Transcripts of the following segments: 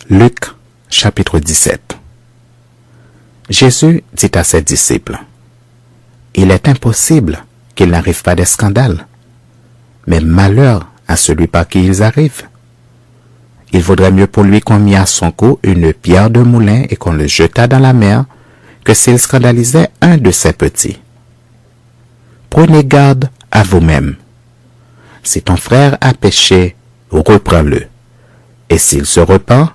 Luc, chapitre 17. Jésus dit à ses disciples, « Il est impossible qu'il n'arrive pas des scandales, mais malheur à celui par qui ils arrivent. Il vaudrait mieux pour lui qu'on mît à son cou une pierre de moulin et qu'on le jetât dans la mer, que s'il scandalisait un de ses petits. Prenez garde à vous-même. Si ton frère a péché, reprends-le. Et s'il se repent,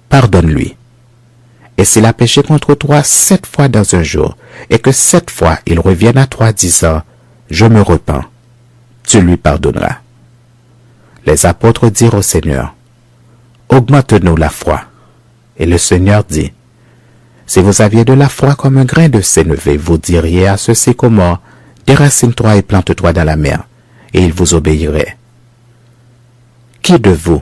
pardonne-lui. Et s'il a péché contre toi 7 fois dans un jour, et que 7 fois il revienne à toi disant, « Je me repens », tu lui pardonneras. Les apôtres dirent au Seigneur, « Augmente-nous la foi. » Et le Seigneur dit, « Si vous aviez de la foi comme un grain de sénévé, vous diriez à ce sycomore, « Déracine-toi et plante-toi dans la mer, » et il vous obéirait. Qui de vous,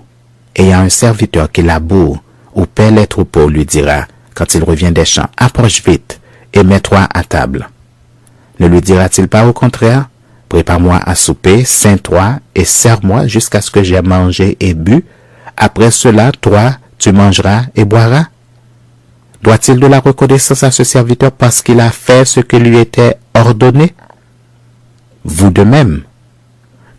ayant un serviteur qui laboure ou paie les troupeaux, lui dira, quand il revient des champs, « Approche vite et mets-toi à table » Ne lui dira-t-il pas au contraire, « Prépare-moi à souper, ceins-toi et sers-moi jusqu'à ce que j'aie mangé et bu. Après cela, toi, tu mangeras et boiras » Doit-il de la reconnaissance à ce serviteur parce qu'il a fait ce qui lui était ordonné? Vous de même,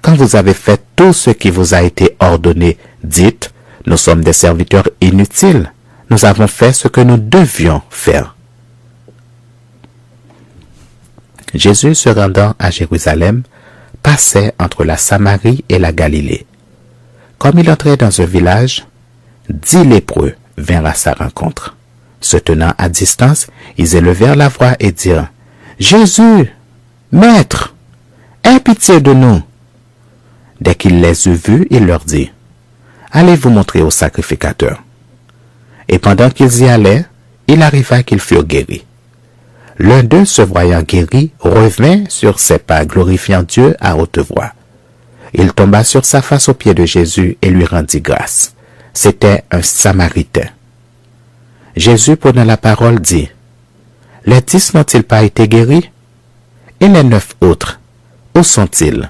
quand vous avez fait tout ce qui vous a été ordonné, dites, nous sommes des serviteurs inutiles, nous avons fait ce que nous devions faire. Jésus, se rendant à Jérusalem, passait entre la Samarie et la Galilée. Comme il entrait dans un village, 10 lépreux vinrent à sa rencontre. Se tenant à distance, ils élevèrent la voix et dirent, « Jésus, Maître, aie pitié de nous. » Dès qu'il les eut vus, il leur dit, « Allez vous montrer au sacrificateur. » Et pendant qu'ils y allaient, il arriva qu'ils furent guéris. L'un d'eux, se voyant guéri, revint sur ses pas, glorifiant Dieu à haute voix. Il tomba sur sa face aux pieds de Jésus et lui rendit grâce. C'était un Samaritain. Jésus, prenant la parole, dit, « Les 10 n'ont-ils pas été guéris? Et les 9 autres, où sont-ils?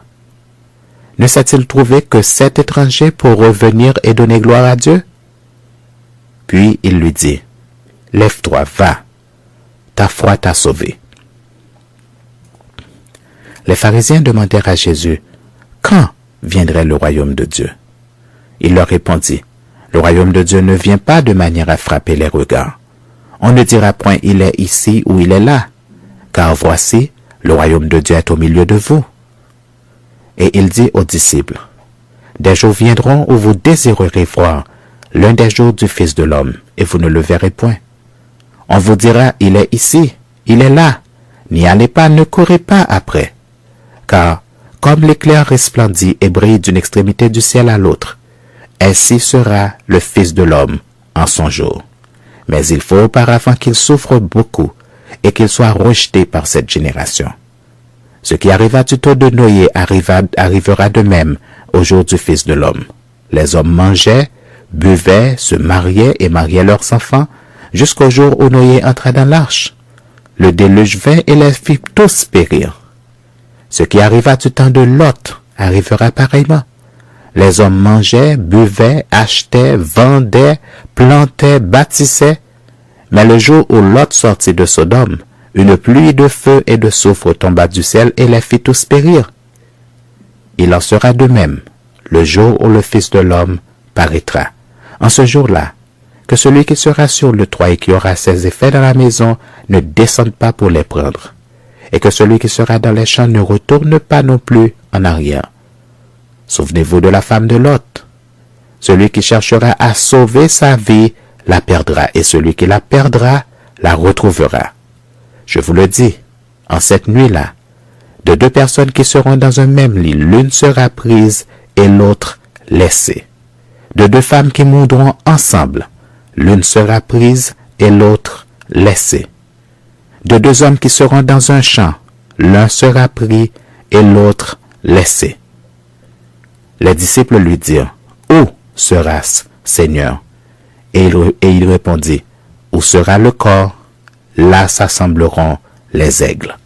Ne s'est-il trouvé que 7 étrangers pour revenir et donner gloire à Dieu? » Puis il lui dit, « Lève-toi, va, ta foi t'a sauvé. » Les pharisiens demandèrent à Jésus, « Quand viendrait le royaume de Dieu? » Il leur répondit, « Le royaume de Dieu ne vient pas de manière à frapper les regards. On ne dira point il est ici ou il est là, car voici, le royaume de Dieu est au milieu de vous. » Et il dit aux disciples, « Des jours viendront où vous désirerez voir l'un des jours du Fils de l'homme, et vous ne le verrez point. On vous dira, il est ici, il est là, n'y allez pas, ne courez pas après. Car, comme l'éclair resplendit et brille d'une extrémité du ciel à l'autre, ainsi sera le Fils de l'homme en son jour. Mais il faut auparavant qu'il souffre beaucoup et qu'il soit rejeté par cette génération. Ce qui arriva du temps de Noé arrivera de même au jour du Fils de l'homme. Les hommes mangeaient, buvaient, se mariaient et mariaient leurs enfants, jusqu'au jour où Noé entra dans l'arche. Le déluge vint et les fit tous périr. Ce qui arriva du temps de Lot arrivera pareillement. Les hommes mangeaient, buvaient, achetaient, vendaient, plantaient, bâtissaient. Mais le jour où Lot sortit de Sodome, une pluie de feu et de soufre tomba du ciel et les fit tous périr. Il en sera de même le jour où le Fils de l'homme paraîtra. En ce jour-là, que celui qui sera sur le toit et qui aura ses effets dans la maison ne descende pas pour les prendre, et que celui qui sera dans les champs ne retourne pas non plus en arrière. Souvenez-vous de la femme de Lot. Celui qui cherchera à sauver sa vie la perdra, et celui qui la perdra la retrouvera. Je vous le dis, en cette nuit-là, de 2 personnes qui seront dans un même lit, l'une sera prise et l'autre laissée. De 2 femmes qui mourront ensemble, l'une sera prise et l'autre laissée. De 2 hommes qui seront dans un champ, l'un sera pris et l'autre laissé. Les disciples lui dirent, « Où sera-ce, Seigneur? » Et il répondit, « Où sera le corps? Là s'assembleront les aigles. »